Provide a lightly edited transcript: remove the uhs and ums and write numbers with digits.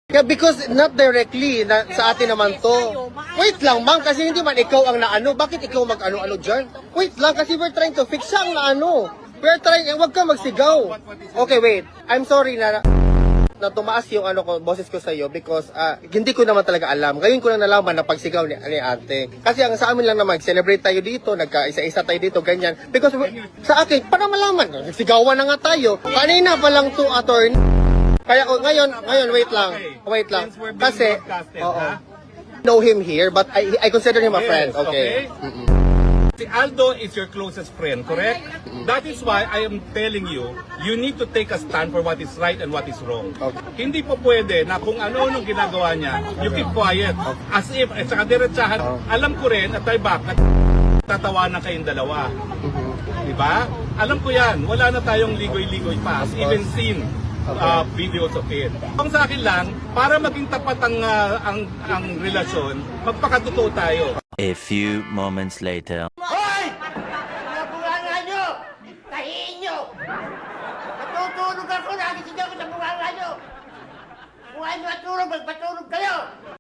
Yeah, because not directly na, sa atin naman to. Wait lang ma'am, kasi hindi man ikaw ang naano. Bakit ikaw mag-ano-ano dyan? Wait lang, kasi we're trying to fix siya ang naano. We're trying, wag ka magsigaw. Okay, wait. I'm sorry na tumaas yung ano ko, boses ko sa iyo because hindi ko naman talaga alam. Ngayon ko lang nalaman na pagsigaw ni ate. Kasi ang sa amin lang naman, celebrate tayo dito, nagka-isa-isa tayo dito, ganyan. Because sa akin, para malaman, nagsigawan na nga tayo. Kanina pa lang to, attorney. Kaya ngayon, wait lang. Kasi, know him here, but I consider him a friend. Okay. Si Aldo is your closest friend, correct? That is why I am telling you, you need to take a stand for what is right and what is wrong. Okay. Hindi po pwede na kung ano-anong ginagawa niya, you keep quiet. As if, at saka diretsahan, alam ko rin at tayo back, tatawanan kayong dalawa. Diba? Alam ko yan, wala na tayong ligoy-ligoy pa. As even seen videos of it. Ang sa akin lang, para maging tapat ang relasyon, magpakatotoo tayo. A few moments later. Hoy! Nabunganga nyo! Tahiin nyo! Natutulog ako, nakikisigaw ko sa bunganga nyo! Kung ano at tulog, magpatulog kayo!